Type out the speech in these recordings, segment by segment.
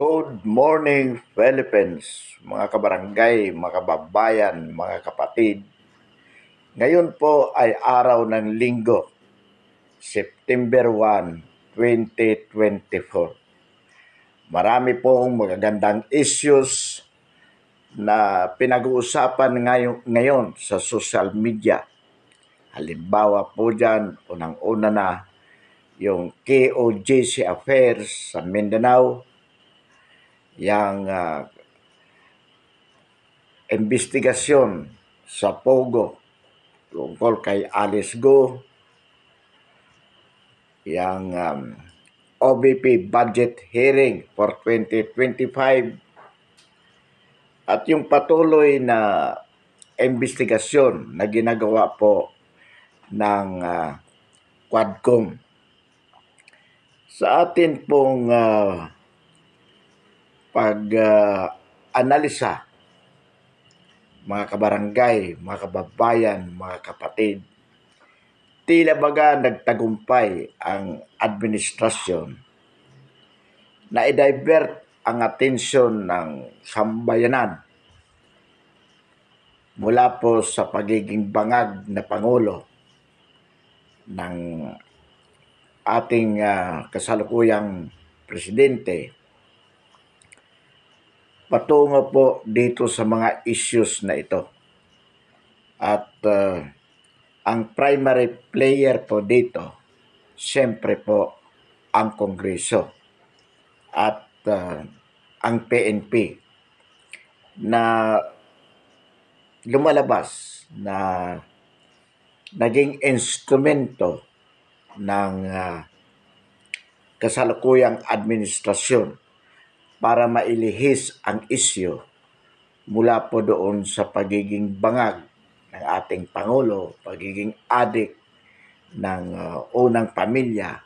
Good morning, Philippines, mga kabarangay, mga kababayan, mga kapatid. Ngayon po ay araw ng Linggo, September 1, 2024. Marami pong magagandang issues na pinag-uusapan ngayon sa social media. Halimbawa po dyan, unang-una na yung KOJC affairs sa Mindanao, yung investigasyon sa Pogo tungkol kay Alice Go, yung OBP budget hearing for 2025, at yung patuloy na investigasyon na ginagawa po ng Quadcom. Sa atin pong pag-analisa, mga kabarangay, mga kababayan, mga kapatid, tila baga nagtagumpay ang administrasyon na i-divert ang atensyon ng sambayanan mula po sa pagiging bangag na Pangulo ng ating kasalukuyang presidente patungo po dito sa mga issues na ito. At ang primary player po dito, siyempre po ang Kongreso at ang PNP na lumalabas na naging instrumento ng kasalukuyang administrasyon para mailihis ang isyu mula po doon sa pagiging bangag ng ating Pangulo, pagiging adik ng unang pamilya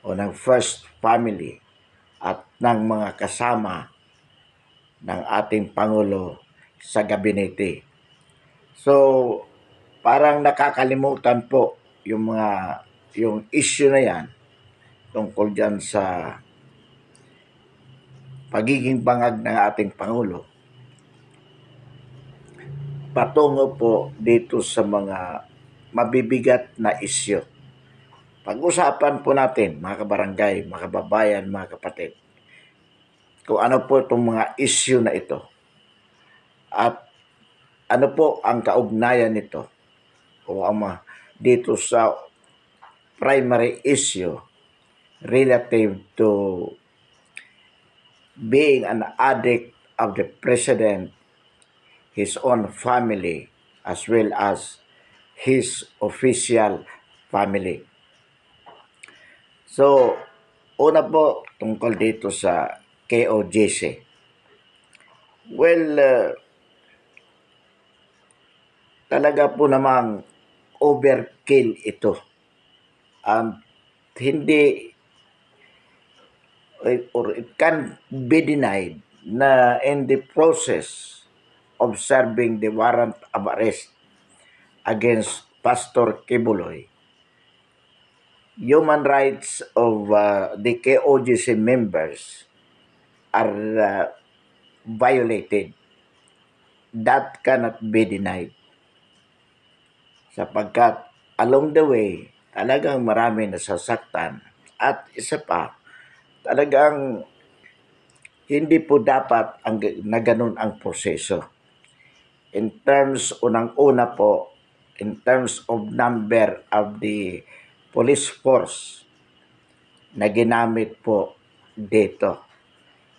o ng first family at ng mga kasama ng ating Pangulo sa gabinete. So, parang nakakalimutan po yung issue na yan tungkol dyan sa pagiging bangag ng ating Pangulo patungo po dito sa mga mabibigat na isyu. Pag-usapan po natin, mga kabarangay, mga kababayan, mga kapatid, kung ano po itong mga issue na ito at ano po ang kaugnayan nito o ang dito sa primary issue relative to being an addict of the president, his own family, as well as his official family. So, una po tungkol dito sa KOJC. Well, talaga po namang overkill ito. Hindi, or it can be denied na in the process of serving the warrant of arrest against Pastor Kibuloy, human rights of the KOJC members are violated. That cannot be denied. Sapagkat along the way, talagang marami nasasaktan. At isa pa, talagang hindi po dapat na ganun ang proseso. In terms, unang-una po, in terms of number of the police force na ginamit po dito.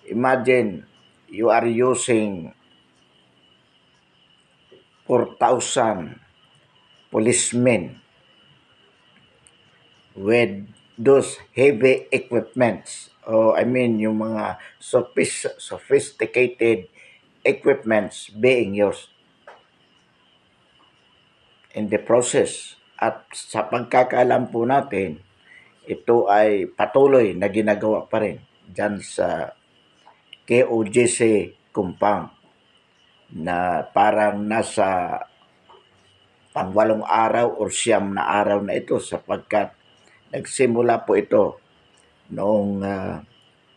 Imagine, you are using 4,000 policemen with those heavy equipments. Yung mga sophisticated equipments being used in the process. At sa pagkakaalam po natin, ito ay patuloy na ginagawa pa rin dyan sa KOJC compound na parang nasa pang-8 araw o 9 na araw na ito sapagkat nagsimula po ito noong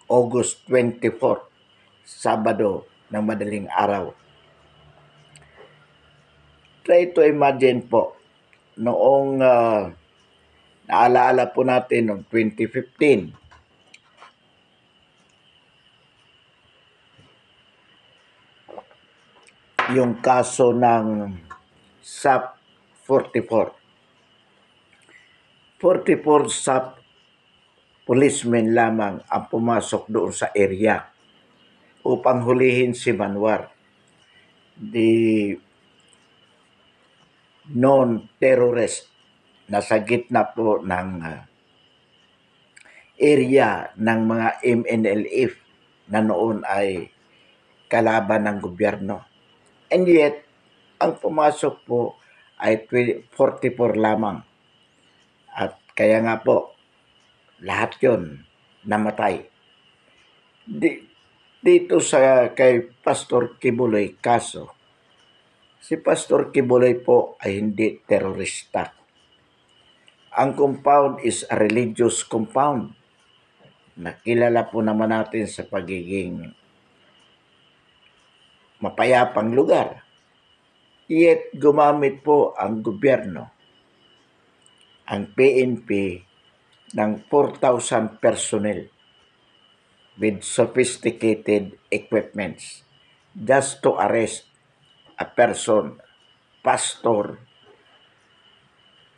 August 24, Sabado ng madaling araw. Try to imagine po, noong naalaala po natin noong 2015, yung kaso ng SAP 44. 44 SAP policemen lamang ang pumasok doon sa area upang hulihin si Manwar, the non-terrorist na sa gitna po ng area ng mga MNLF na noon ay kalaban ng gobyerno. And yet, ang pumasok po ay 44 lamang. At kaya nga po, lahat yon namatay. Dito sa kay Pastor Kibuloy kaso, si Pastor Kibuloy po ay hindi terorista. Ang compound is a religious compound. Nakilala po naman natin sa pagiging mapayapang lugar. Yet gumamit po ang gobyerno, ang PNP, ng 4,000 personnel with sophisticated equipments just to arrest a person, pastor,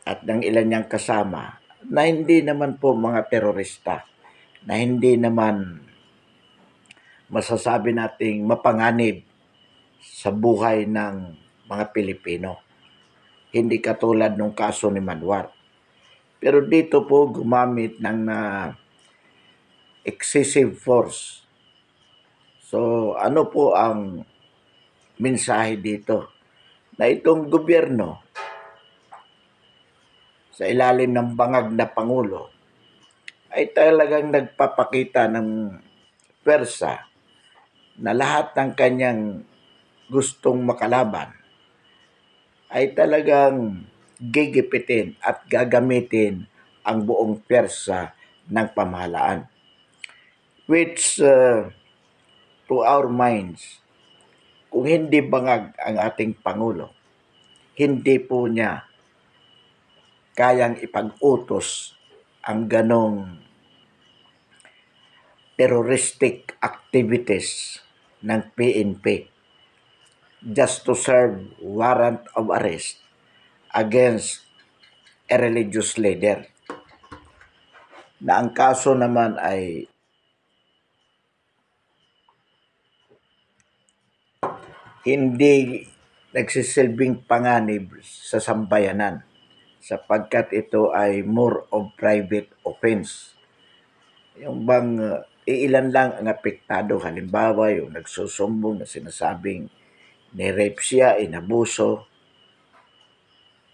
at ng ilan niyang kasama na hindi naman po mga terorista, na hindi naman masasabi nating mapanganib sa buhay ng mga Pilipino. Hindi katulad ng kaso ni Manwar. Pero dito po gumamit ng excessive force. So ano po ang mensahe dito? Na itong gobyerno sa ilalim ng bangag na Pangulo ay talagang nagpapakita ng pwersa na lahat ng kanyang gustong makalaban ay talagang gigipitin at gagamitin ang buong pwersa ng pamahalaan. Which to our minds, kung hindi bangag ang ating Pangulo, hindi po niya kayang ipag-utos ang ganong terroristic activities ng PNP just to serve warrant of arrest against a religious leader. Na ang kaso naman ay hindi nagsisilbing panganib sa sambayanan sapagkat ito ay more of private offense. Yung bang iilan lang ang apektado, halimbawa yung nagsusumbong na sinasabing ni-rape siya, inabuso,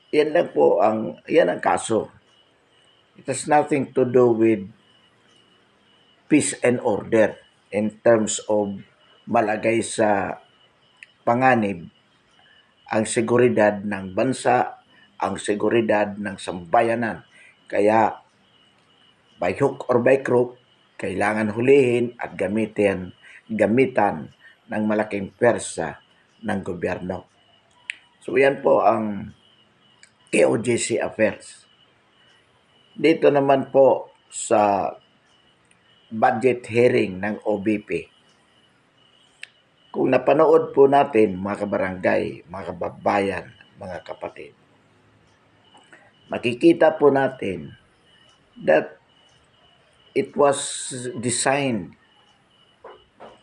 yan ang kaso. It has nothing to do with peace and order in terms of malagay sa panganib ang seguridad ng bansa, ang seguridad ng sambayanan. Kaya by hook or by crook, kailangan hulihin at gamitan ng malaking pwersa ng gobyerno. So yan po ang KOJC affairs. Dito naman po sa budget hearing ng OBP, kung napanood po natin mga kabarangay, mga kababayan, mga kapatid, makikita po natin that it was designed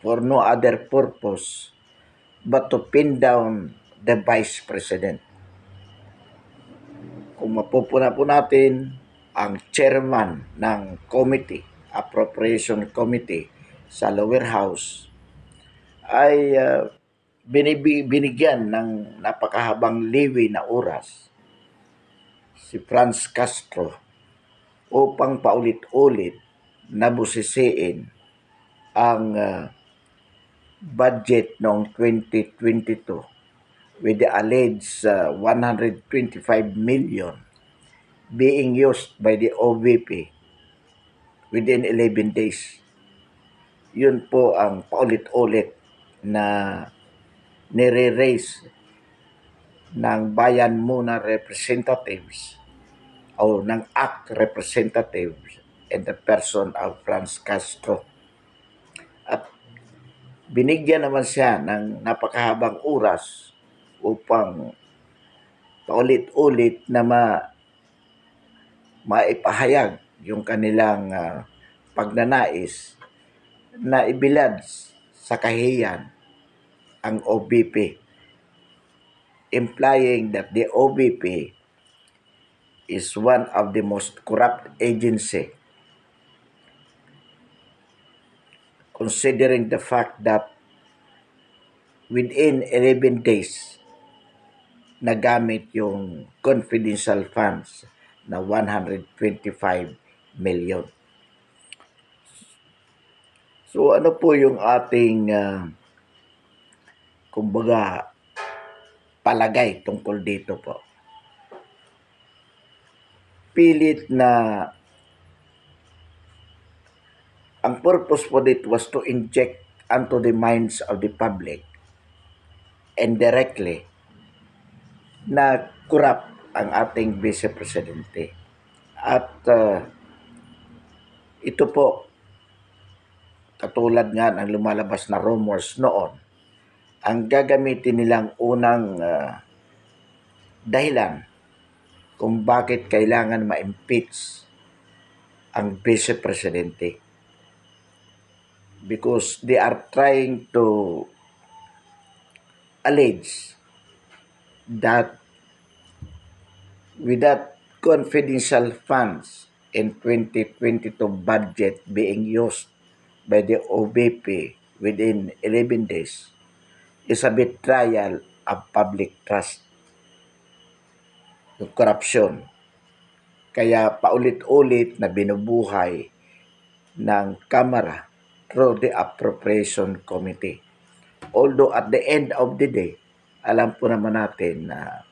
for no other purpose but to pin down the Vice President. Kung mapupuna po natin, ang chairman ng committee, Appropriation Committee sa Lower House, ay binigyan ng napakahabang liwi na oras si Franz Castro upang paulit-ulit nabusisiin ang budget noong 2022 with the alleged 125 million being used by the OVP within 11 days. yun po ang paulit-ulit na nire-raise ng Bayan Muna Representatives o ng ACT Representatives in the person of Franz Castro. At binigyan naman siya ng napakahabang oras upang paulit-ulit na maipahayag yung kanilang pagnanais na ibilad sa kahiyan ang OBP, implying that the OBP is one of the most corrupt agency, considering the fact that within 11 days nagamit yung confidential funds na 125 million. So ano po yung ating kumbaga palagay tungkol dito po? Pilit na ang purpose for it was to inject into the minds of the public indirectly na corrupt ang ating Vice Presidente. At ito po, katulad nga ng lumalabas na rumors noon, ang gagamitin nilang unang dahilan kung bakit kailangan ma-impeach ang Vice Presidente. Because they are trying to allege that without confidential funds in 2022 budget being used by the OBP within 11 days is a betrayal of public trust, yung corruption. Kaya paulit-ulit na binubuhay ng Kamara through the Appropriation Committee. Although at the end of the day, alam po naman natin na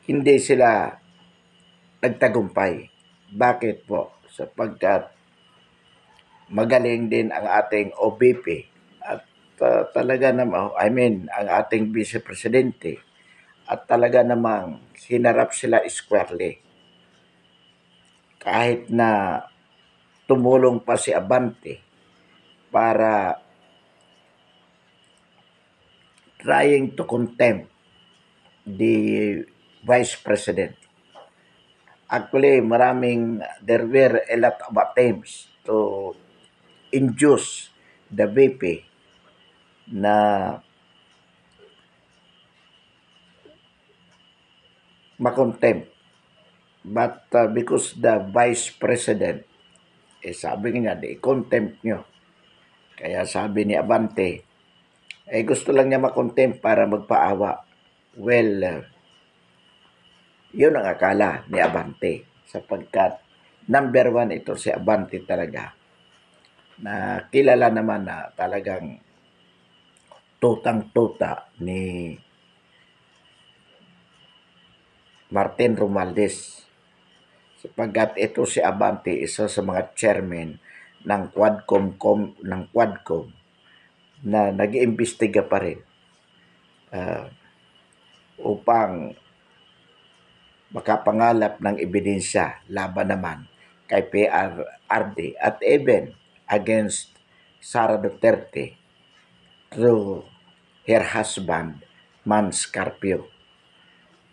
hindi sila nagtagumpay. Bakit po? Sapagkat magaling din ang ating OBP at talaga naman, ang ating Vice Presidente at talaga namang hinarap sila squarely. Kahit na tumulong pa si Abante para trying to contempt the Vice President. Actually, there were a lot of attempts to induce the VP na makontempt. But because the Vice President, sabi niya, i-contempt nyo. Kaya sabi ni Abante, gusto lang niya makontempt para magpaawa. Well, yun ang akala ni Abante. Sapagkat number one ito si Abante talaga. Na kilala naman na talagang tutang-tuta ni Martin Romualdez. Sapagkat ito si Abante, isa sa mga chairman ng Quadcom na nag-iimbestiga pa rin upang makapangalap ng ebidensya laban naman kay PRRD at even against Sara Duterte through her husband, Mans Carpio.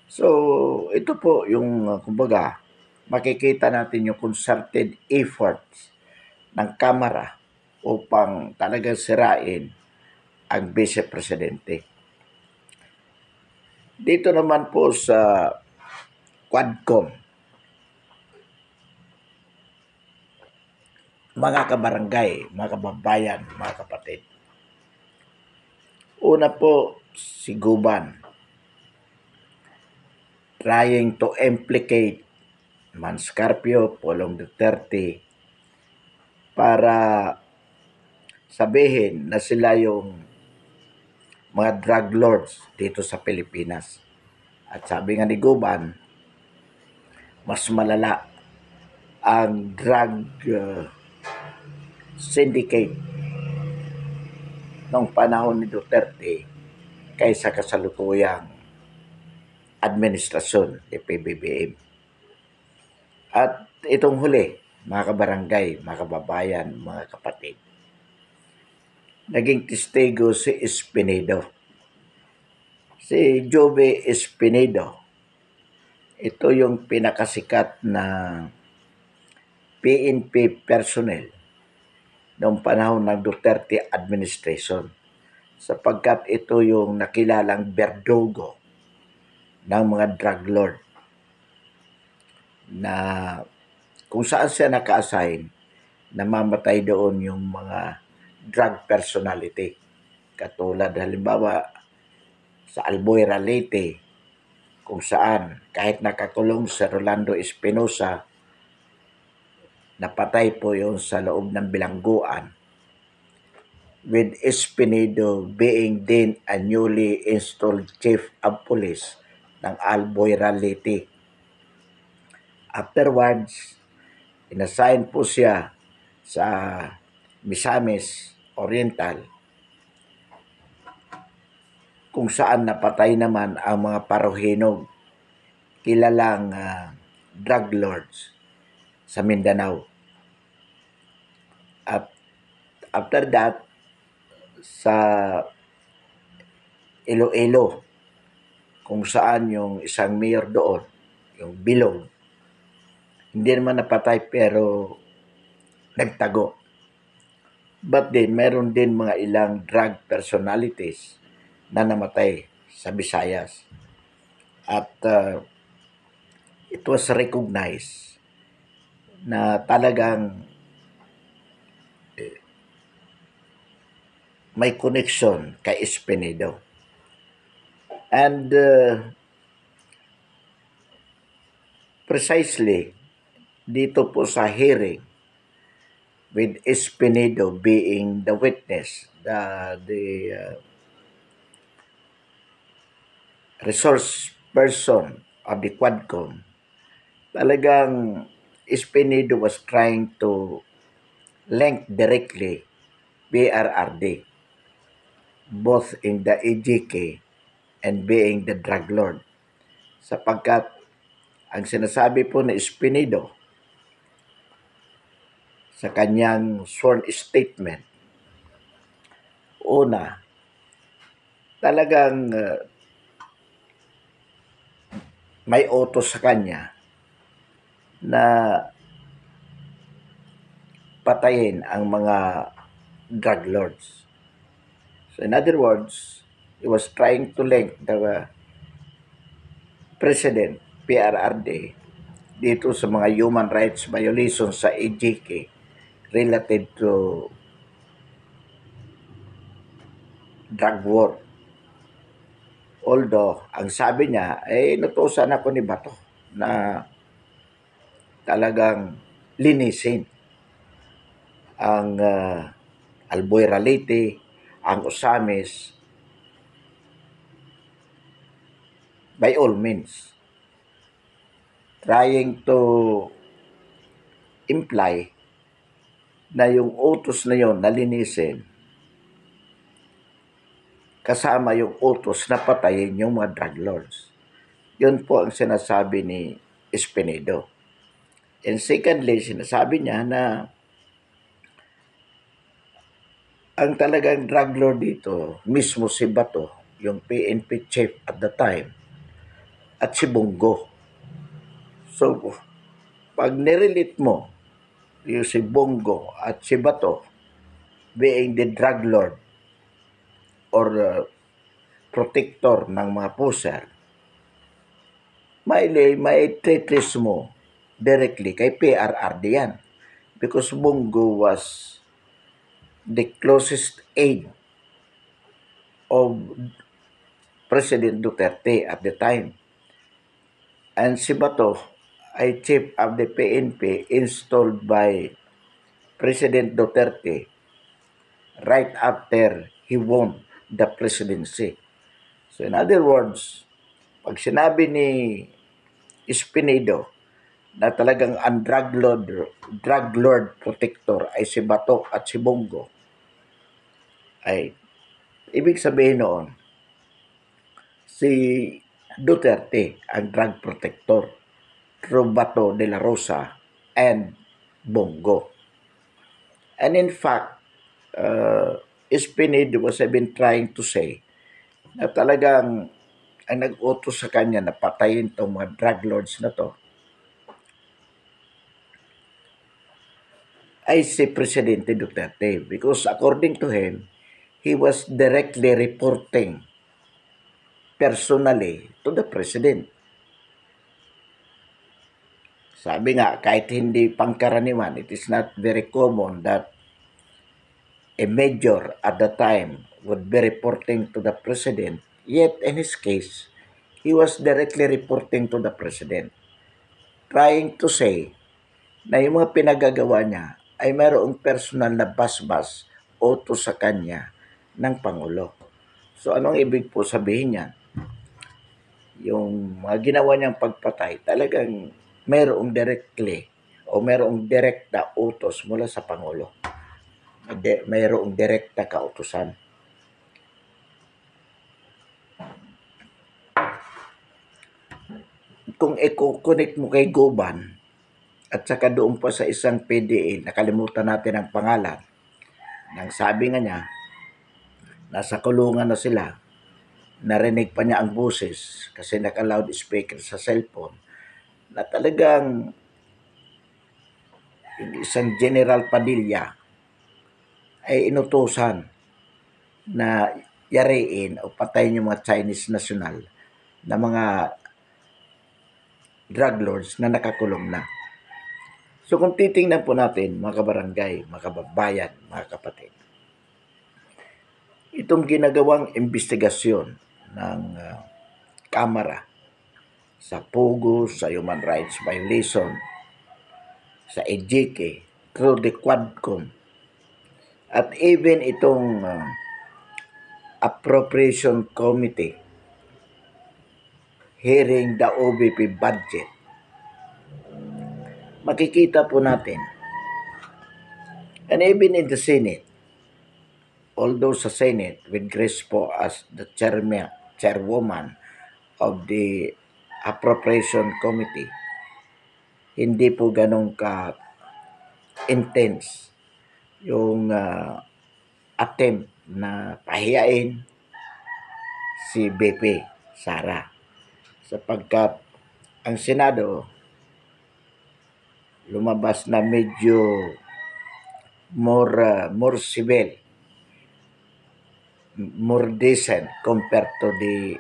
So, ito po yung kumbaga, makikita natin yung concerted efforts ng Kamara upang talagang sirain ang Vice Presidente. Dito naman po sa Quadcom, mga kabarangay, mga kababayan, mga kapatid. Una po, si Guban trying to implicate Mans Carpio, Pulong Duterte para sabihin na sila yung mga drug lords dito sa Pilipinas. At sabi nga ni Guban, mas malala ang drug syndicate noong panahon ni Duterte kaysa kasalukuyang administrasyon ni PBBM. At itong huli, mga kabarangay, mga kababayan, mga kapatid, naging testigo si Espinedo. Si Jobe Espinedo, ito yung pinakasikat na PNP personnel noong panahon ng Duterte administration, sapagkat ito yung nakilalang berdugo ng mga drug lord na kung saan siya naka-assign, namamatay doon yung mga drug personality. Katulad halimbawa sa Albuera Leyte, kung saan kahit nakakulong si Rolando Espinosa, napatay po yun sa loob ng bilangguan, with Espinedo being then a newly installed chief of police ng Albuera Leyte. Afterwards, inassign po siya sa Misamis Oriental, kung saan napatay naman ang mga parohinog, kilalang drug lords sa Mindanao. At after that, sa Iloilo, kung saan yung isang mayor doon, yung Bilog, hindi naman napatay pero nagtago. But then, meron din mga ilang drug personalities na namatay sa Visayas. At it was recognized na talagang may connection kay Espinedo. And precisely dito po sa hearing, with Espinedo being the witness, the resource person of the Quadcom, talagang Espinedo was trying to link directly PRRD, both in the EJK and being the drug lord. Sapagkat ang sinasabi po ni Espinedo sa kanyang sworn statement, una, talagang may utos sa kanya na patayin ang mga drug lords. So in other words, he was trying to link the President, PRRD, dito sa mga human rights violations sa EJK related to drug war. Although, ang sabi niya, inutusan ako ni Bato na talagang linisin ang Albuera Leyte, ang Osamis, by all means. Trying to imply na yung utos na yon na linisin, kasama yung utos na patayin yung mga drug lords. Yun po ang sinasabi ni Espinedo. And secondly, sinasabi niya na ang talagang drug lord dito, mismo si Bato, yung PNP chief at the time, at si Bongo. So, pag nirelate mo yung si Bongo at si Bato being the drug lord or protector ng mga puser, may trace mo directly kay PRRD yan. Because Bongo was the closest aide of President Duterte at the time. And si Bato ay chief of the PNP installed by President Duterte right after he won the presidency. So in other words, pag sinabi ni Espinedo na talagang ang drug lord protector ay si Bato at si Bongo, ay ibig sabihin noon, si Duterte ang drug protector through Bato de la Rosa and Bongo. And in fact, Espinade was even trying to say na talagang ang nag-utos sa kanya na patayin tong mga drug lords na to ay si Presidente Duterte, because according to him, he was directly reporting personally to the President. Sabi nga, kahit hindi pangkaraniwan, it is not very common that a major at the time would be reporting to the President. Yet, in his case, he was directly reporting to the President, trying to say na yung mga pinagagawa niya ay mayroong personal na basbas o to sa kanya ng Pangulo. So anong ibig po sabihin niyan? Yung mga ginawa niyang pagpatay talagang mayroong directly o mayroong direct na utos mula sa Pangulo. Mayroong direct na kautusan. Kung i-connect mo kay Goban at saka doon pa sa isang PDA, nakalimutan natin ang pangalan, nang sabi nga niya, nasa kulungan na sila, narinig pa niya ang boses kasi naka-loudspeaker sa cellphone, na talagang isang General Padilla ay inutusan na yariin o patayin yung mga Chinese national na mga drug lords na nakakulong na. So kung titingnan po natin, mga kabarangay, mga kababayan, mga kapatid, itong ginagawang investigasyon ng Kamara sa Pogo, sa human rights violation, sa EJK, through the Quadcom, at even itong Appropriation Committee hearing the OBP budget, makikita po natin, and even in the Senate, although sa Senate, with Grace po as the chairwoman of the Appropriation Committee, hindi po ganun ka-intense yung attempt na pahiyain si BP Sara, sapagkat ang Senado lumabas na medyo more civil, more decent compared to the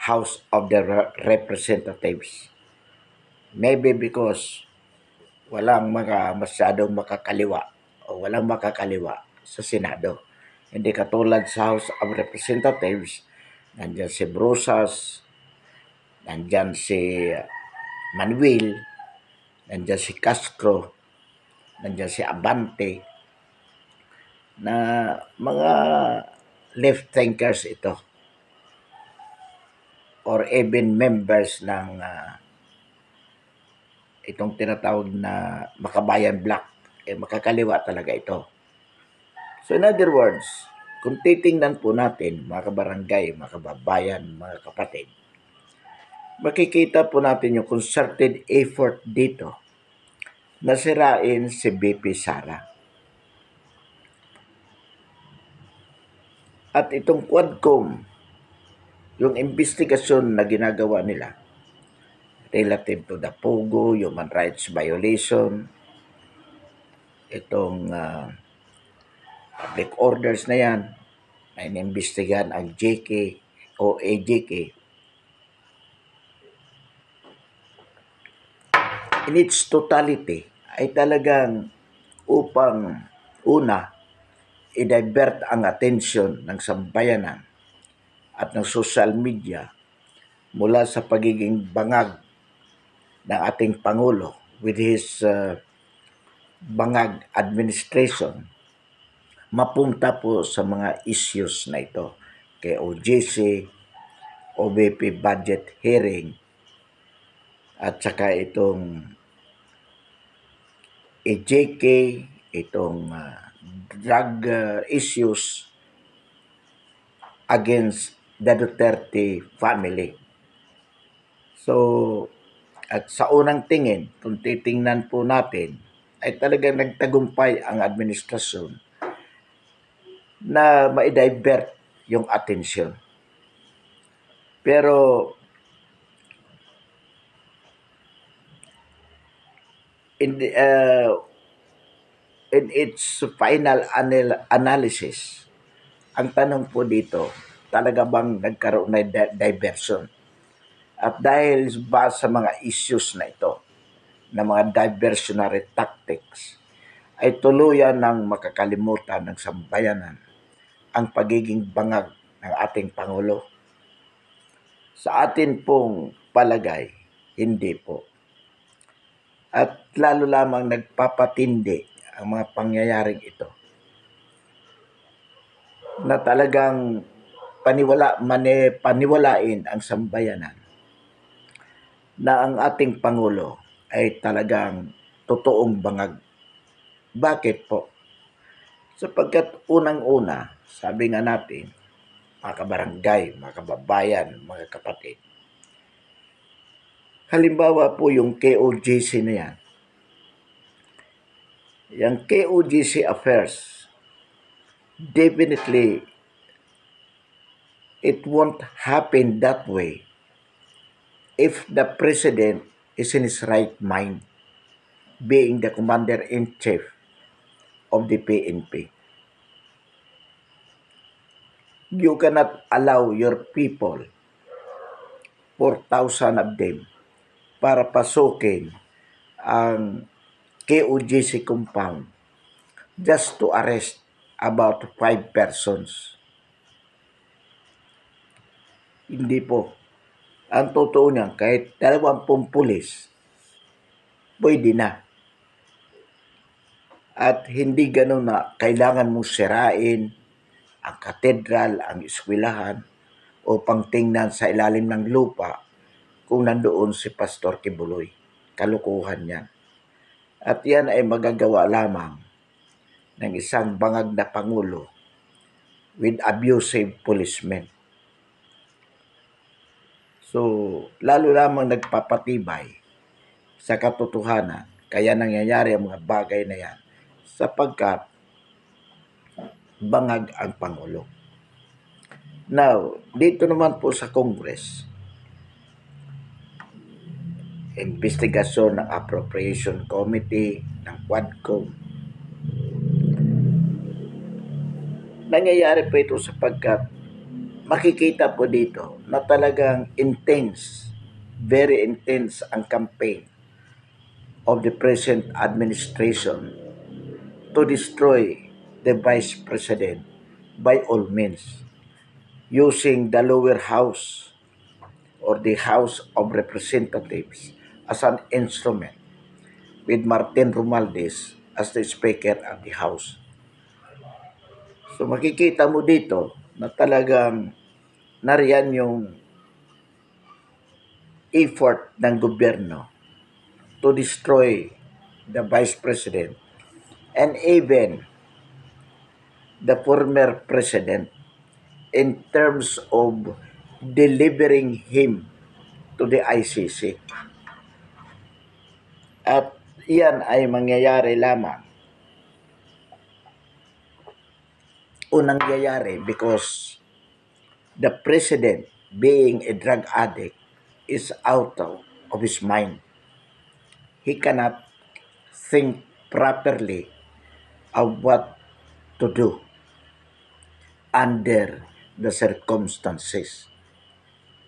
House of the Representatives. Maybe because walang masyadong makakaliwa o walang makakaliwa sa Senado. Hindi katulad sa House of Representatives, nandyan si Brusas, nandyan si Manuel, nandyan si Castro, nandyan si Abante, na mga left thinkers ito, or even members ng itong tinatawag na Makabayan Black, makakaliwa talaga ito. So in other words, kung titingnan po natin, mga kabarangay, mga kababayan, mga kapatid, makikita po natin yung concerted effort dito na sirain si BP Sara. At itong Quadcom, yung investigasyon na ginagawa nila relative to the Pogo, human rights violation, itong public orders na yan, na inimbestigahan ang JK o AJK, in its totality ay talagang upang una, i-divert ang attention ng sambayanan at ng social media mula sa pagiging bangag ng ating Pangulo with his bangag administration, mapunta po sa mga issues na ito, kay OJC, OBP budget hearing, at saka itong AJK, itong drug issues against the Duterte family. So, at sa unang tingin, kung titingnan po natin, ay talagang nagtagumpay ang administrasyon na ma-divert yung atensyon. Pero in its final analysis, ang tanong po dito, talaga bang nagkaroon na diversion? At dahil ba sa mga issues na ito, na mga diversionary tactics, ay tuluyan ng makakalimutan ng sambayanan ang pagiging bangag ng ating Pangulo? Sa atin pong palagay, hindi po. At lalo lamang nagpapatindi ang mga pangyayaring ito na talagang paniwalain ang sambayanan na ang ating Pangulo ay talagang totoong bangag. Bakit po? Sapagkat unang-una, sabi nga natin, mga kabarangay, mga kababayan, mga kapatid, halimbawa po yung KOJC na yan. Yung KOJC affairs, definitely, it won't happen that way if the President is in his right mind, being the Commander-in-Chief of the PNP. You cannot allow your people, 4,000 of them, para pasukin ang KOJC compound just to arrest about 5 persons. Hindi po. Ang totoo niyan, kahit 20 pulis, pwede na. At hindi ganun na kailangan mong sirain ang katedral, ang eskwelahan, upang tingnan sa ilalim ng lupa kung nandoon si Pastor Kibuloy. Kalukuhan yan. At yan ay magagawa lamang ng isang bangag na Pangulo with abusive policemen. So, lalo lamang nagpapatibay sa katotohanan. Kaya nangyayari ang mga bagay na yan sapagkat bangag ang Pangulo. Now, dito naman po sa Congress, investigasyon ng Appropriation Committee ng Quadcom. Nangyayari po ito sapagkat makikita po dito na talagang intense, very intense ang campaign of the present administration to destroy the Vice President by all means, using the lower house or the House of Representatives as an instrument with Martin Romualdez as the Speaker of the House. So makikita mo dito na talagang nariyan yung effort ng gobyerno to destroy the Vice President and even the former President in terms of delivering him to the ICC. At iyan ay mangyayari lamang. Unang nangyayari because the President, being a drug addict, is out of his mind. He cannot think properly of what to do under the circumstances.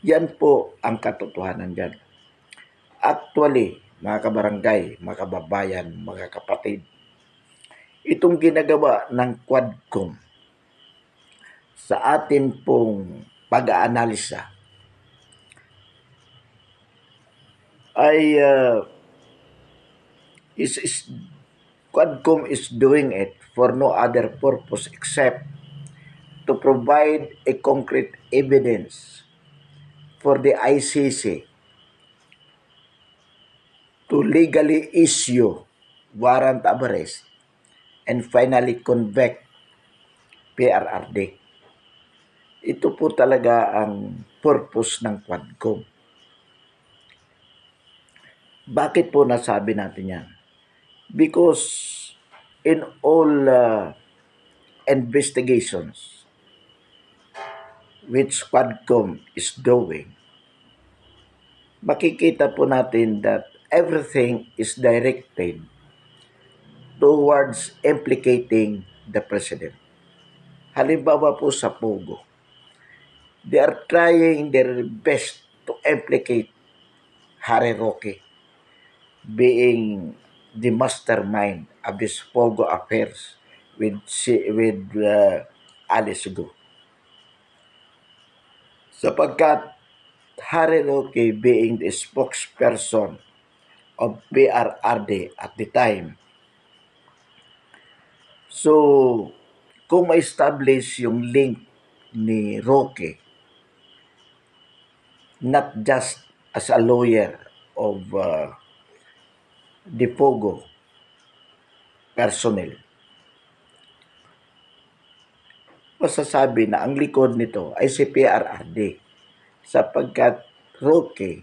Yan po ang katotohanan dyan. Actually, mga kabarangay, mga kababayan, mga kapatid, itong ginagawa ng Quadcom sa atin pong pag-aanalisa ay Quadcom is doing it for no other purpose except to provide a concrete evidence for the ICC to legally issue warrant of arrest and finally convict PRRD. Ito po talaga ang purpose ng Quadcom. Bakit po nasabi natin yan? Because in all investigations which Quadcom is doing, makikita po natin that everything is directed towards implicating the President. Halimbawa po sa Pogo, they are trying their best to implicate Harry Roque being the mastermind of this Pogo affairs with Alice Go. Sapagkat Harry Roque being the spokesperson of PRRD at the time. So, kung ma-establish yung link ni Roque, not just as a lawyer of the Pogo personnel, masasabi na ang likod nito ay si PRRD sapagkat Roque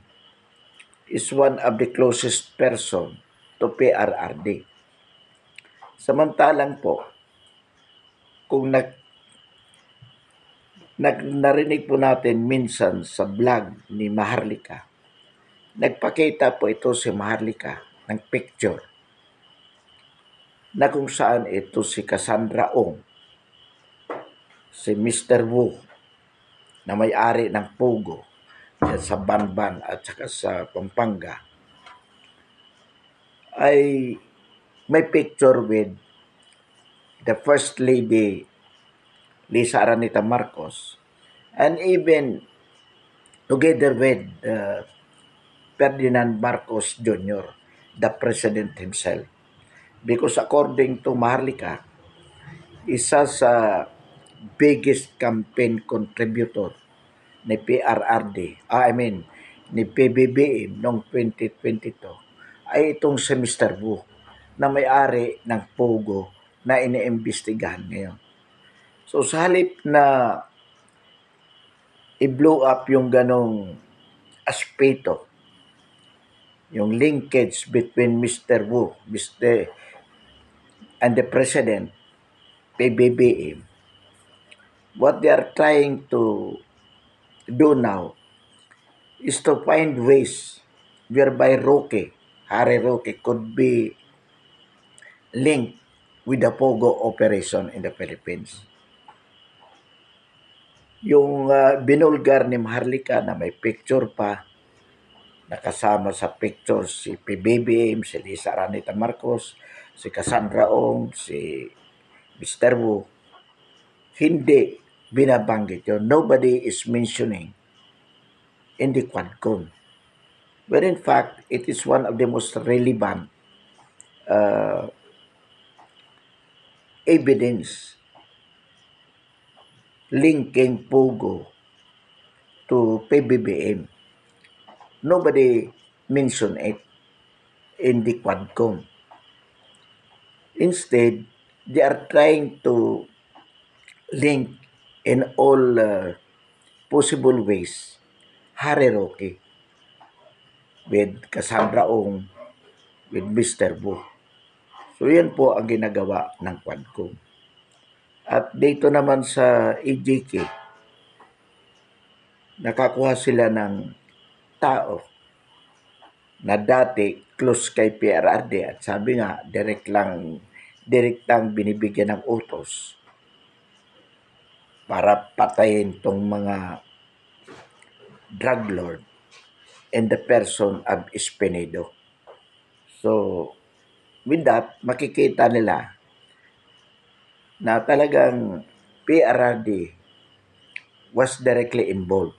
is one of the closest person to PRRD. Samantalang po, kung narinig po natin minsan sa vlog ni Maharlika, nagpakita po ito si Maharlika ng picture na kung saan ito si Cassandra Ong, si Mr. Wu, na may-ari ng Pogo sa Banban at saka sa Pampanga, ay may picture with the First Lady Lisa Araneta Marcos and even together with Ferdinand Marcos Jr., the President himself. Because according to Maharlika, isa sa biggest campaign contributor ni PRRD, ni PBBM noong 2022 ay itong si Mr. Wu na may-ari ng Pogo na iniimbestigahan ngayon. So sa halip na i-blow up yung ganong aspeto, yung linkage between Mr. Wu and the President, PBBM, what they are trying to do now is to find ways whereby Harry Roque could be linked with the Pogo operation in the Philippines. Yung binulgar ni Maharlika na may picture pa, nakasama sa picture si PBBM, si Lisa Araneta Marcos, si Cassandra Ong, si Mr. Wu, hindi binabanggit yun. Nobody is mentioning in the Quadcom. But in fact, it is one of the most relevant evidence linking Pogo to PBBM. Nobody mentioned it in the Quadcom. Instead, they are trying to link in all possible ways Harry Roque with Cassandra Ong, with Mr. Wu. So yan po ang ginagawa ng Quadcom. At dito naman sa EJK, nakakuha sila ng tao na dati close kay PRRD at sabi nga direktang binibigyan ng utos para patayin tong mga drug lord in the person of Espinedo. So, with that, makikita nila na talagang PRRD was directly involved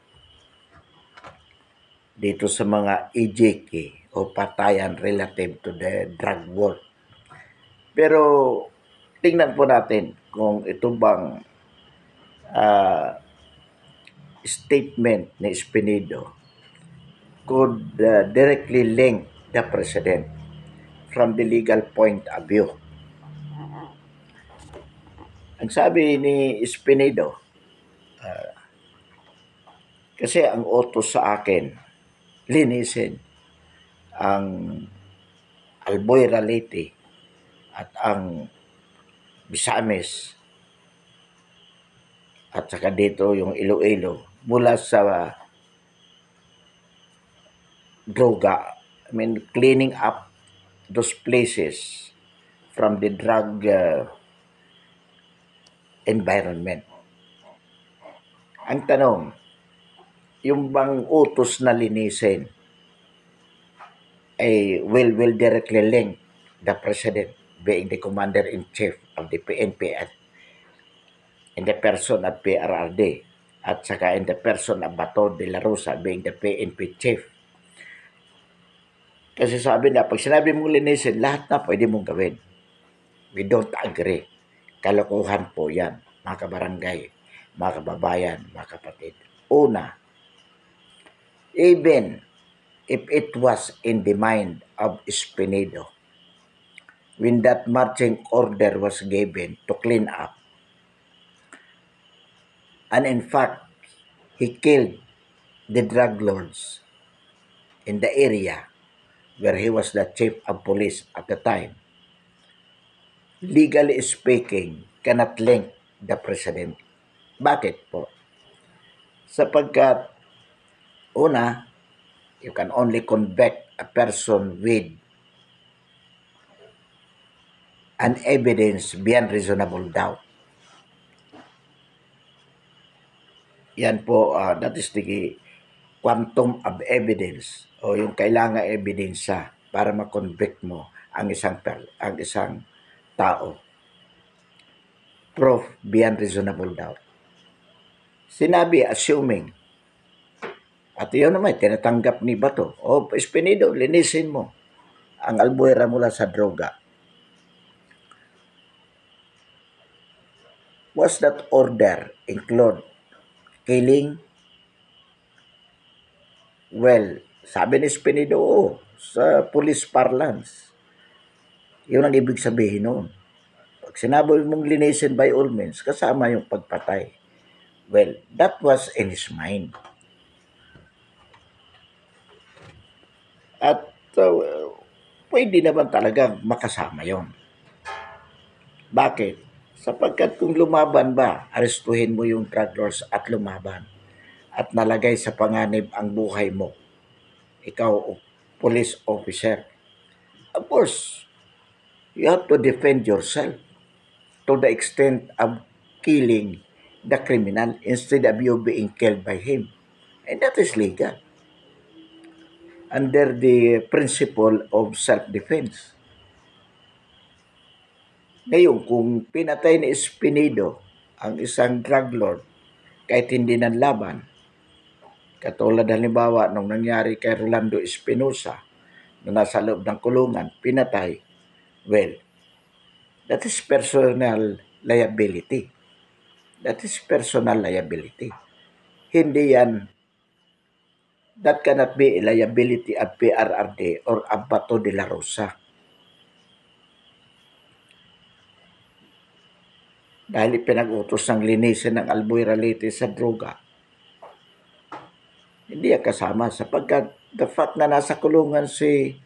dito sa mga EJK o patayan relative to the drug war. Pero tingnan po natin kung ito bang statement ni Espinedo could directly link the president from the legal point of view. Ang sabi ni Espinedo, kasi ang utos sa akin, linisin ang Albuera Leyte at ang Misamis at saka dito yung Iloilo mula sa droga. I mean, cleaning up those places from the drug environment. Ang tanong, yung bang utos na linisin ay will directly link the president being the commander-in-chief of the PNP at in the person of PRRD at saka in the person of Bato de la Rosa being the PNP chief. Kasi sabi na, pag sinabi mong linisin, lahat na pwede mong gawin. We don't agree. Kalokohan po yan, mga kabarangay, mga kababayan, mga kapatid. Una, even if it was in the mind of Espinedo, when that marching order was given to clean up, and in fact, he killed the drug lords in the area where he was the chief of police at the time, legally speaking, cannot link the president. Bakit po? Sapagkat, una, you can only convict a person with an evidence beyond reasonable doubt. Yan po, that is the quantum of evidence o yung kailangan ebidensya para ma-convict mo ang isang tao. Proof beyond reasonable doubt. Sinabi, assuming, at yun naman, tinatanggap ni Bato, Espinedo, linisin mo ang Albuera mula sa droga. Was that order include killing? Well, sabi ni Espinedo, sa police parlance. Yun ang ibig sabihin noon. Pag sinabi mong linisin by all means, kasama yung pagpatay. Well, that was in his mind. At pwede naman talagang makasama yon. Bakit? Sapagkat kung lumaban ba, arestuhin mo yung drug lords at lumaban at nalagay sa panganib ang buhay mo, ikaw police officer. Of course, you have to defend yourself to the extent of killing the criminal instead of you being killed by him. And that is legal under the principle of self-defense. Ngayon, kung pinatay ni Espinedo ang isang drug lord kahit hindi nanlaban, katulad halimbawa nung nangyari kay Rolando Espinosa na nasa loob ng kulungan, pinatay, well, that is personal liability. That is personal liability. Hindi yan, that cannot be a liability of PRRD or of Bato de la Rosa. Dahil pinag-utos ng linisin ng Albuera Leyte sa droga, hindi yan kasama sapagkat the fact na nasa kulungan si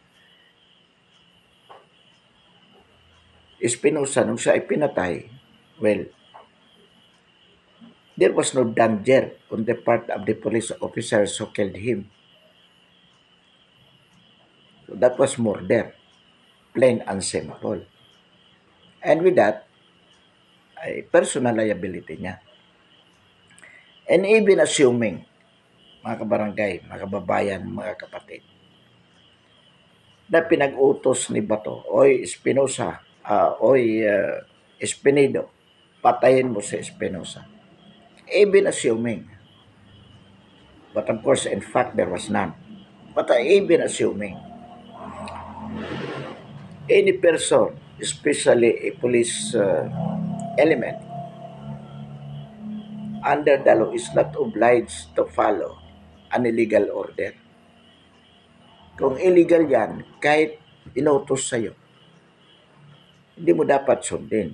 Espinosa nung siya ay pinatay, well, there was no danger on the part of the police officers who killed him. So that was murder, plain and simple. And with that, ay personal liability niya. And even assuming, mga kabarangay, mga kababayan, mga kapatid, na pinag-utos ni Bato, Espinosa, Espinedo, patayin mo si Espinosa. Even assuming, but of course, in fact, there was none. But even assuming, any person, especially a police element, under the law is not obliged to follow an illegal order. Kung illegal yan, kahit inutos sa'yo, hindi mo dapat sundin.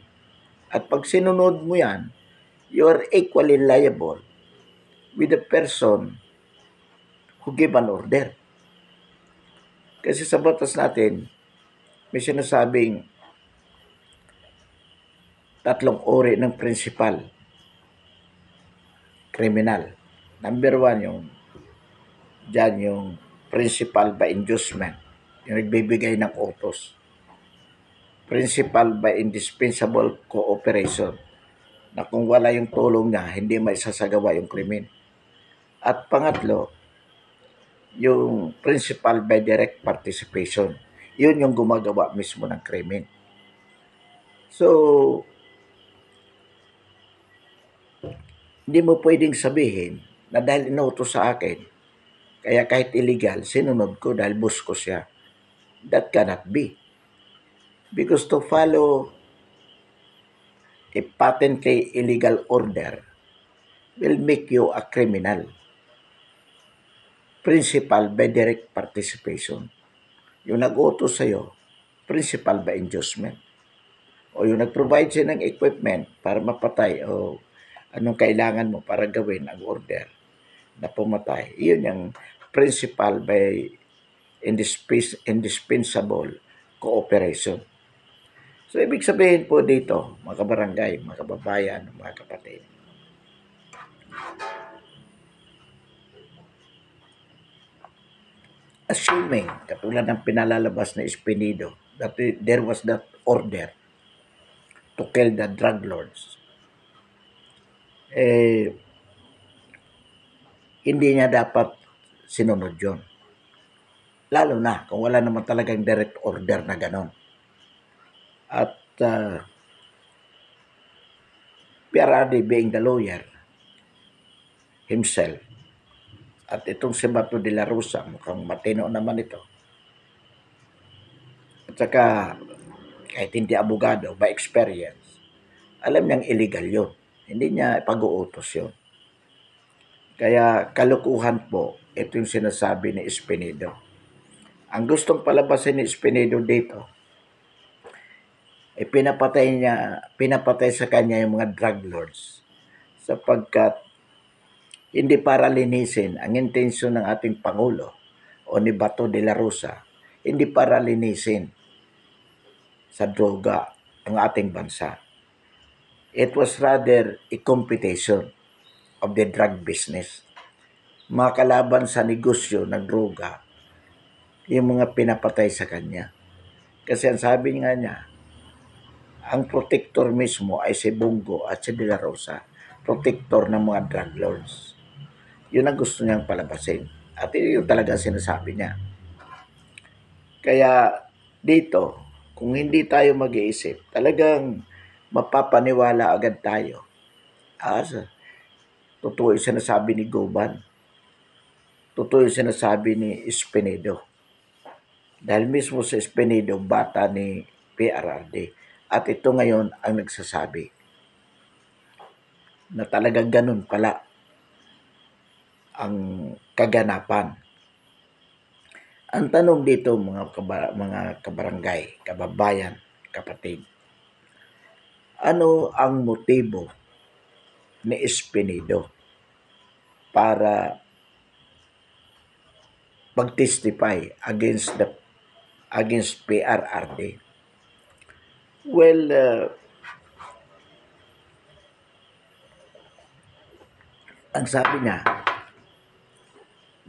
At pag sinunod mo yan, you are equally liable with the person who gave an order. Kasi sa batas natin, may sinasabing tatlong uri ng principal criminal. Number one, yung principal by inducement, yung nagbibigay ng utos. Principal by indispensable cooperation, na kung wala yung tulong niya, hindi maisasagawa yung krimen. At pangatlo, yung principal by direct participation. Yun yung gumagawa mismo ng krimen. So, hindi mo pwedeng sabihin na dahil inutos sa akin, kaya kahit illegal, sinunod ko dahil boss ko siya. That cannot be. Because to follow a patently illegal order will make you a criminal. Principal by direct participation. Yung nag-utos sa'yo, principal by inducement. O yung nag-provide siya ng equipment para mapatay o anong kailangan mo para gawin ang order na pumatay. Iyon yung principal by indispensable cooperation. So, ibig sabihin po dito, mga kabarangay, mga kababayan, mga kapatid, assuming, katulad ng pinalalabas na Espinido, that there was that order to kill the drug lords, hindi niya dapat sinunod yun. Lalo na kung wala naman talagang direct order na ganon. At PRRD being the lawyer himself, at itong si Bato de la Rosa, mukhang matino naman ito. At saka, kahit hindi abogado, by experience, alam niyang illegal yun. Hindi niya pag-uutos yun. Kaya kalukuhan po, ito yung sinasabi ni Espinido. Ang gustong palabasin ni Espinido dito, pinapatay sa kanya yung mga drug lords sapagkat hindi para linisin ang intensyon ng ating Pangulo o ni Bato de la Rosa, hindi para linisin sa droga ang ating bansa. It was rather a competition of the drug business. Mga kalaban sa negosyo ng droga, yung mga pinapatay sa kanya. Kasi ang sabi nga niya, ang protector mismo ay si Bongo at si De La Rosa, protector ng mga drug lords. Yun ang gusto niyang palabasin. At yun talaga sinasabi niya. Kaya dito, kung hindi tayo mag-iisip, talagang mapapaniwala agad tayo. Totoo yung sinasabi ni Goban. Totoo yung sinasabi ni Espinido. Dahil mismo sa Espinido, bata ni PRRD. At ito ngayon ang nagsasabi na talagang ganun pala ang kaganapan. Ang tanong dito mga kabarangay, kababayan, kapatid, ano ang motibo ni Espinido para mag-testify against PRRD? Well, ang sabi niya,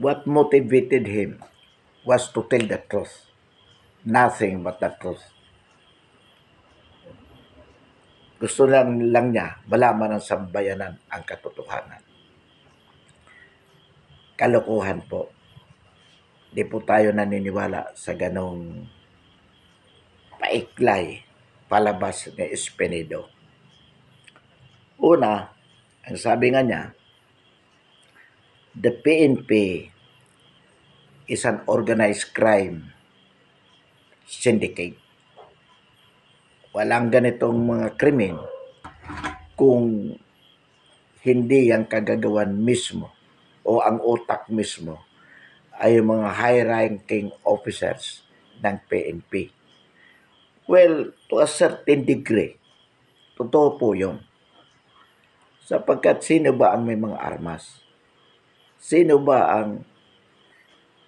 what motivated him was to tell the truth. Nothing but the truth. Gusto lang niya malaman ng sambayanan ang katotohanan. Kalokohan po. Di po tayo naniniwala sa ganong paiklay palabas ni Espinido. Una, ang sabi nga niya, the PNP is an organized crime syndicate. Walang ganitong mga krimen kung hindi ang kagagawan mismo o ang utak mismo ay yung mga high-ranking officers ng PNP. Well, to a certain degree, totoo po yun. Sapagkat sino ba ang may mga armas? Sino ba ang,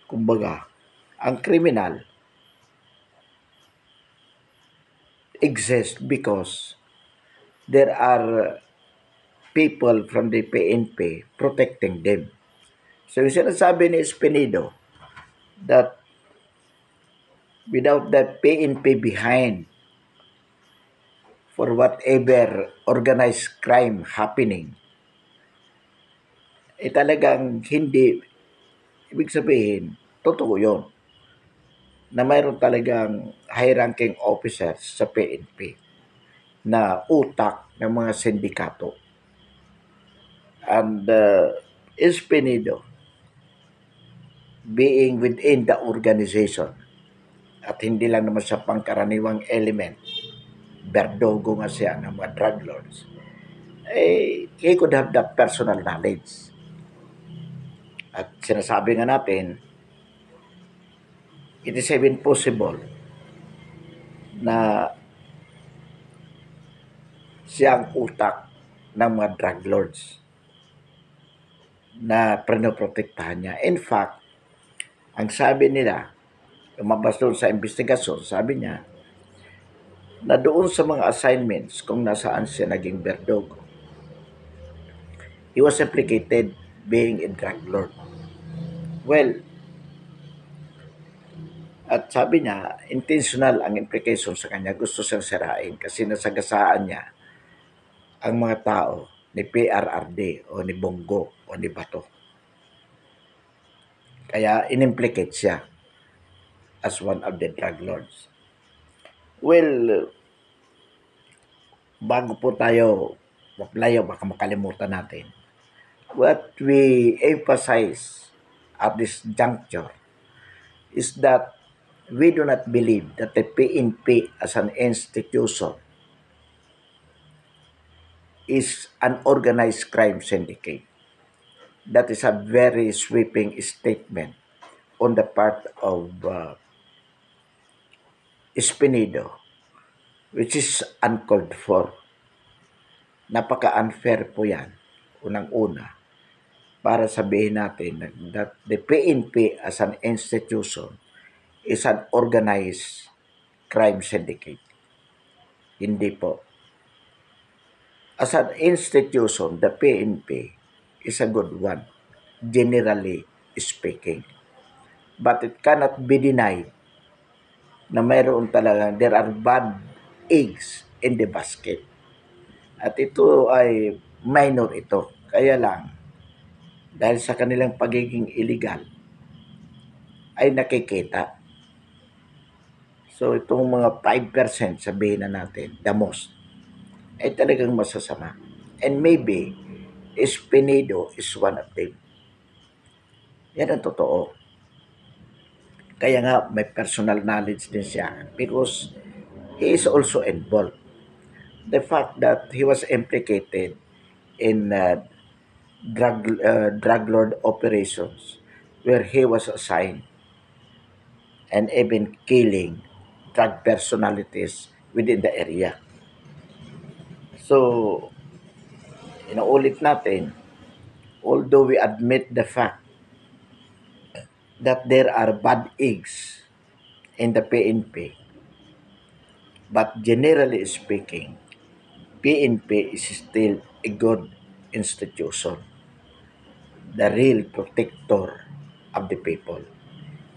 kumbaga, ang kriminal exists because there are people from the PNP protecting them. So yung sinasabi ni Espinido that without the PNP behind for whatever organized crime happening, talagang hindi, ibig sabihin, totoo yun, na mayroon talagang high-ranking officers sa PNP na utak ng mga sindikato. And Espinido, being within the organization, at hindi lang naman sa pangkaraniwang element, berdogo nga siya ng mga drug lords, he could have that personal knowledge. At sinasabi nga natin, it is even possible na siyang utak ng mga drug lords na pinoprotektahan niya. In fact, ang sabi nila, lumabas doon sa investigasyon, sabi niya, na doon sa mga assignments kung nasaan siya naging berdogo, he was implicated being a drug lord. Well, at sabi niya, intentional ang implication sa kanya. Gusto siyang sirain kasi nasagasaan niya ang mga tao ni PRRD o ni Bongo o ni Bato. Kaya inimplicate siya as one of the drug lords. Well, bago po tayo maplayo, baka makalimutan natin, what we emphasize at this juncture is that we do not believe that the PNP as an institution is an organized crime syndicate. That is a very sweeping statement on the part of Espinido, which is uncalled for. Napaka-unfair po yan, unang-una, para sabihin natin that the PNP as an institution is an organized crime syndicate. Hindi po. As an institution, the PNP is a good one, generally speaking. But it cannot be denied na mayroon talaga, there are bad eggs in the basket. At ito ay minor ito. Kaya lang, dahil sa kanilang pagiging illegal, ay nakikita. So itong mga 5%, sabihin na natin, the most, ay talagang masasama. And maybe, Espinido is one of them. Yan ang totoo. Kaya nga, may personal knowledge din siya because he is also involved. The fact that he was implicated in drug lord operations where he was assigned and even killing drug personalities within the area. So, inuulit natin, although we admit the fact that there are bad eggs in the PNP, but generally speaking, PNP is still a good institution, the real protector of the people.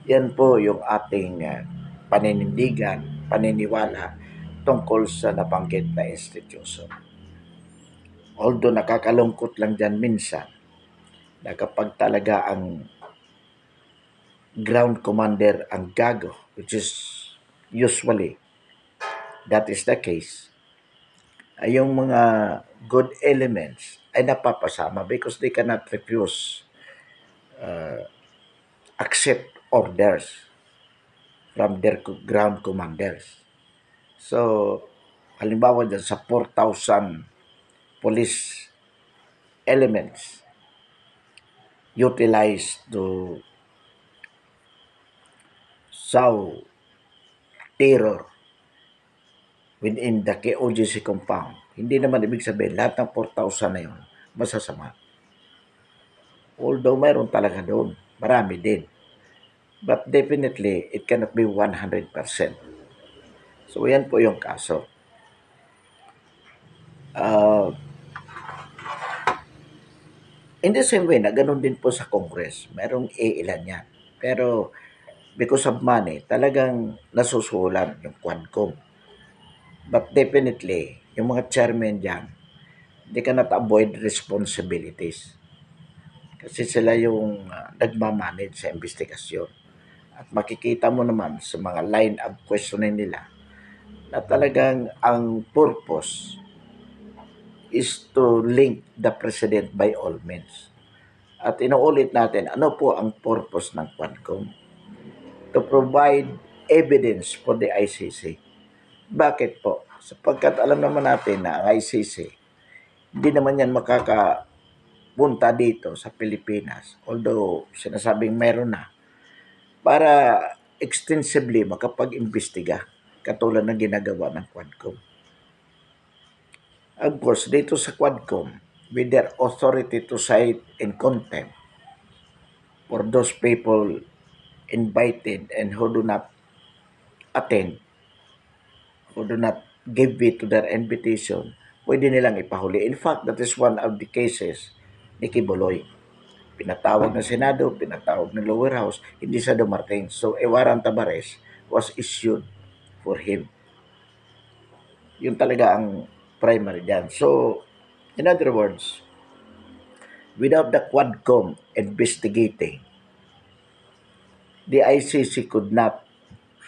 Yan po yung ating paninindigan, paniniwala tungkol sa nabanggit na institution. Although nakakalungkot lang dyan minsan na kapag talaga ang ground commander ang gago, which is usually that is the case, ay yung mga good elements ay napapasama because they cannot refuse accept orders from their ground commanders. So, halimbawa dyan sa 4,000 police elements utilized to saw terror within the KOGC compound. Hindi naman ibig sabihin lahat ng 4,000 na yun masasama. Although mayroon talaga doon, marami din. But definitely, it cannot be 100%. So, yan po yung kaso. In the same way na ganun din po sa Congress, mayroong ilan yan. Pero because of money, talagang nasusulan yung Quadcom. But definitely, yung mga chairman dyan, they cannot avoid responsibilities. Kasi sila yung nagmamanage sa investigasyon. At makikita mo naman sa mga line of questioning nila na talagang ang purpose is to link the president by all means. At inuulit natin, ano po ang purpose ng Quadcom? To provide evidence for the ICC. Bakit po? Sapagkat alam naman natin na ang ICC, hindi naman yan makakapunta dito sa Pilipinas. Although sinasabing meron na. Para extensively makapag-imbestiga katulad ng ginagawa ng Quadcom. Of course, dito sa Quadcom, with their authority to cite in contempt for those people invited and who do not attend, who do not give way to their invitation, pwede nilang ipahuli. In fact, that is one of the cases ni Kibuloy. Pinatawag ng Senado, pinatawag ng lower house, hindi siya dumating. So, a warrant of arrest was issued for him. Yun talaga ang primary dyan. So, in other words, without the Quadcom investigating, the ICC could not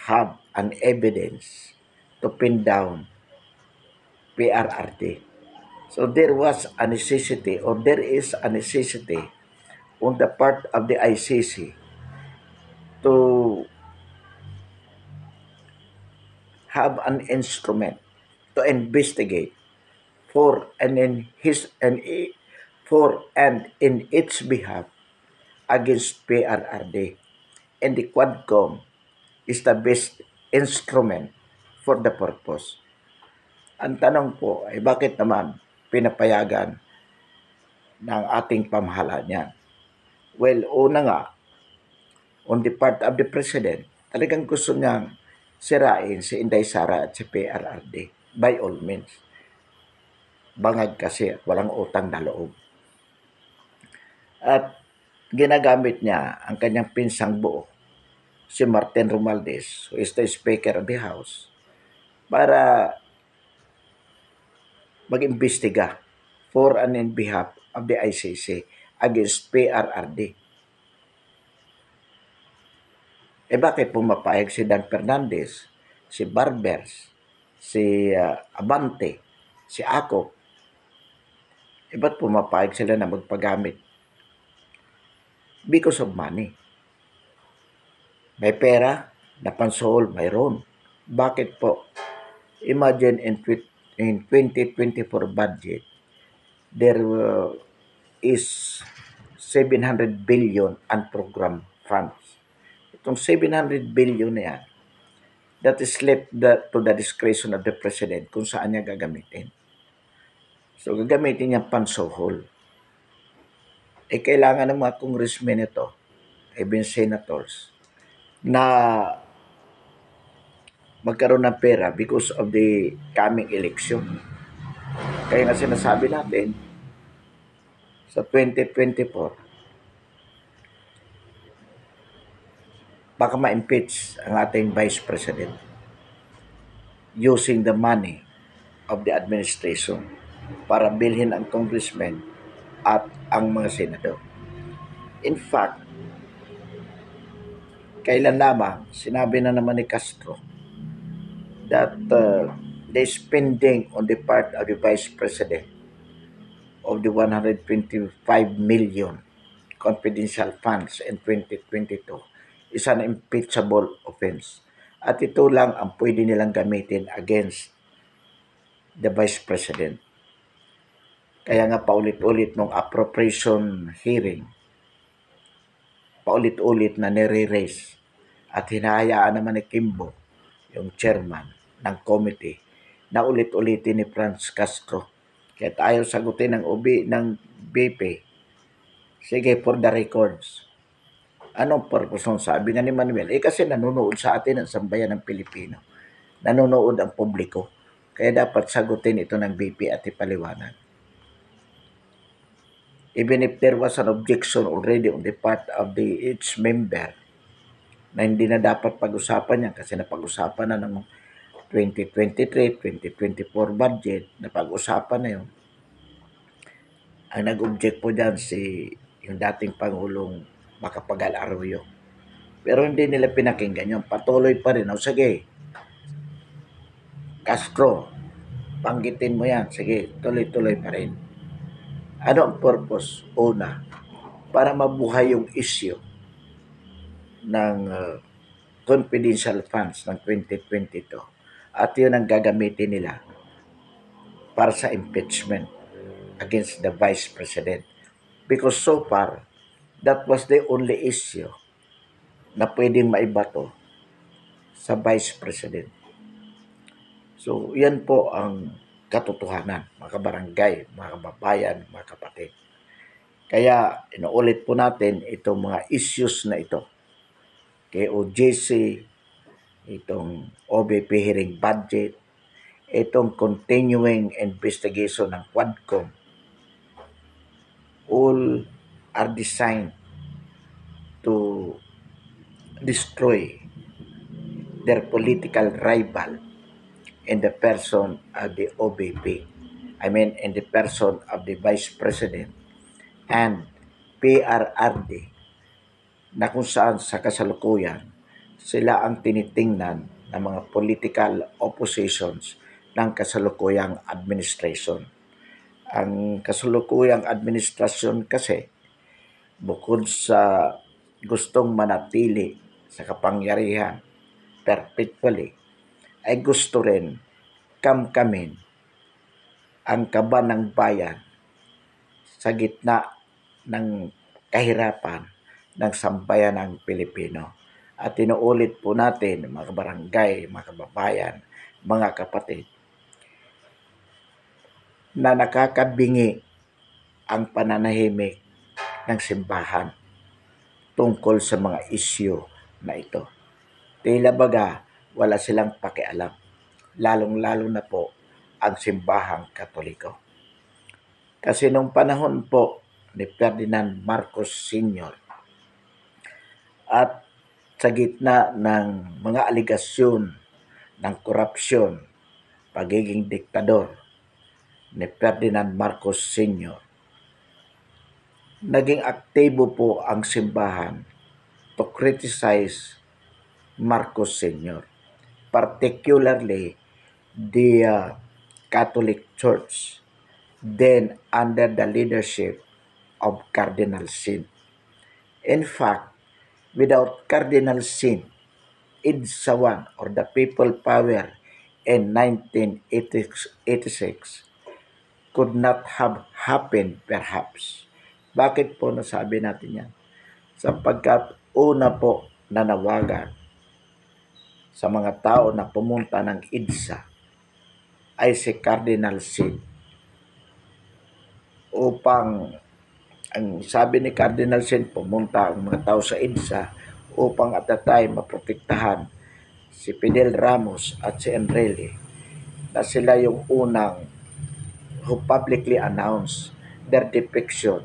have an evidence to pin down PRRD. So there was a necessity, or there is a necessity on the part of the ICC to have an instrument to investigate for and in its behalf against PRRD. And the Quadcom is the best instrument for the purpose. Ang tanong po ay bakit naman pinapayagan ng ating pamahalaan yan? Well, una nga, on the part of the President, talagang gusto niyang sirain si Inday Sara at si PRRD by all means. Bangag kasi at walang utang na loob. At ginagamit niya ang kanyang pinsang buo, si Martin Romualdez, who is the Speaker of the House, para mag-imbestiga for and in behalf of the ICC against PRRD. Bakit pumapayag si Dan Fernandez, si Barbers, si Abante, si Ako? Ba't pumapayag sila na magpagamit? Because of money. May pera, napansol, mayroon. Bakit po? Imagine in 2024 budget, there is 700 billion unprogrammed funds. Itong 700 billion na yan, that is left to the discretion of the President kung saan niya gagamitin. So, gagamitin niya pansohol. Kailangan ng mga congressmen ito, even senators, na magkaroon ng pera because of the coming election. Kaya nga sinasabi natin, sa 2024, baka ma-impeach ang ating Vice President using the money of the administration para bilhin ang congressmen at ang mga senador. In fact, kailan lamang sinabi na naman ni Castro that the spending on the part of the Vice President of the 125 million confidential funds in 2022 is an impeachable offense. At ito lang ang pwede nilang gamitin against the Vice President. Kaya nga paulit-ulit nung appropriation hearing, paulit-ulit na nire-raise At hinahayaan naman ni Kimbo, yung chairman ng committee, na ulit-ulitin ni Franz Castro. Kahit ayaw sagutin ng BP, sige, for the records. Anong purpose nun? Sabi nga ni Manuel, kasi nanonood sa atin ang sambayan ng Pilipino. Nanonood ang publiko. Kaya dapat sagutin ito ng BP at ipaliwanag. Even if there was an objection already on the part of each member na hindi na dapat pag-usapan yan kasi napag-usapan na ng 2023, 2024 budget, napag-usapan na yun. Ang nag-object po dyan yung dating Pangulong Macapagal Arroyo. Pero hindi nila pinakinggan yun. Patuloy pa rin. O sige, Castro, banggitin mo yan. Sige, tuloy-tuloy pa rin. Ano ang purpose? Una, para mabuhay yung issue ng confidential funds ng 2022. At yun ang gagamitin nila para sa impeachment against the Vice President. Because so far, that was the only issue na pwedeng maibato sa Vice President. So, yan po ang katotohanan, mga kabarangay, mga kababayan, mga kapatid. Kaya, inuulit po natin itong mga issues na ito. KOJC, itong OBP hearing budget, itong continuing investigation ng Quadcom, all are designed to destroy their political rival in the person of the OBP. I mean, in the person of the Vice President and PRRD, na kung saan sa kasalukuyan sila ang tinitingnan ng mga political oppositions ng kasalukuyang administration. Ang kasalukuyang administrasyon kasi, bukod sa gustong manatili sa kapangyarihan perpetually, ay gusto rin kamkamin ang kaba ng bayan sa gitna ng kahirapan ng sambayan ng Pilipino. At inuulit po natin, mga kabarangay, mga kababayan, mga kapatid, na nakakabingi ang pananahimik ng simbahan tungkol sa mga isyu na ito. Tila baga, wala silang pakialam, lalong-lalo na po ang simbahang Katoliko. Kasi nung panahon po ni Ferdinand Marcos Sr. at sa gitna ng mga aligasyon ng korupsyon, pagiging diktador ni Ferdinand Marcos Sr., naging aktibo po ang simbahan to criticize Marcos Sr., particularly the Catholic Church, then under the leadership of Cardinal Sin. In fact, without Cardinal Sin, EDSA I or the People Power in 1986 could not have happened perhaps. Bakit po nasabi natin yan? Sapagkat una po nanawagan sa mga tao na pumunta ng EDSA ay si Cardinal Sin, upang, ang sabi ni Cardinal Sin, pumunta ang mga tao sa EDSA upang at the time maprotektahan si Fidel Ramos at si Enrile, na sila yung unang who publicly announced their defection,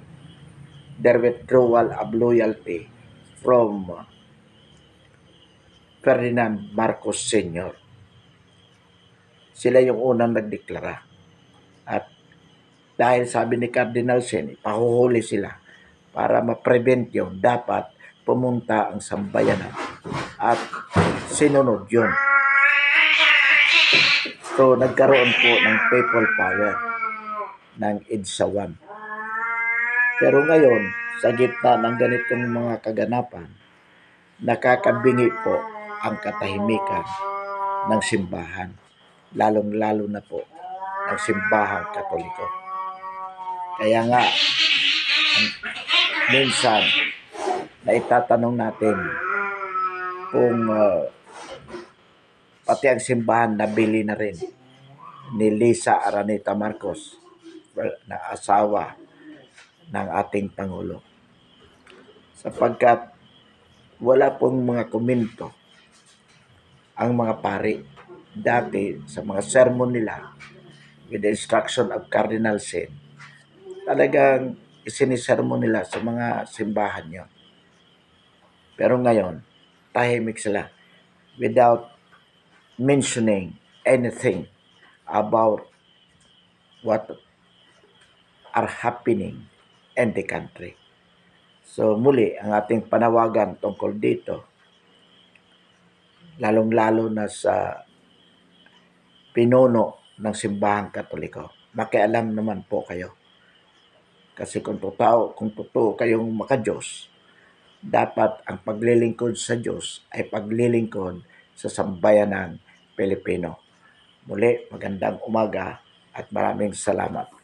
their withdrawal of loyalty from Ferdinand Marcos Sr. Sila yung unang nagdeklara. At dahil sabi ni Cardinal Sin, ipahuhuli sila para ma-prevent yun, dapat pumunta ang sambayanan at sinunod yun. So, nagkaroon po ng people power ng EDSA I. Pero ngayon, sa gitna ng ganitong mga kaganapan, nakakabingi po ang katahimikan ng simbahan, lalong-lalo na po ng simbahang Katoliko. Kaya nga, minsan, na itatanong natin, pong pati ang simbahan nabili na rin ni Lisa Araneta Marcos na asawa ng ating Pangulo. Sapagkat wala pong mga komento ang mga pari dati sa mga sermon nila with the instruction of Cardinal Sin. Talagang isinisermon nila sa mga simbahan nyo. Pero ngayon, tahimik sila without mentioning anything about what are happening in the country. So muli, ang ating panawagan tungkol dito, lalong-lalo na sa pinuno ng simbahang Katoliko, makialam naman po kayo. Kasi kung totoo kayong maka-Diyos, dapat ang paglilingkod sa Diyos ay paglilingkod sa sambayanang Pilipino. Muli, magandang umaga at maraming salamat.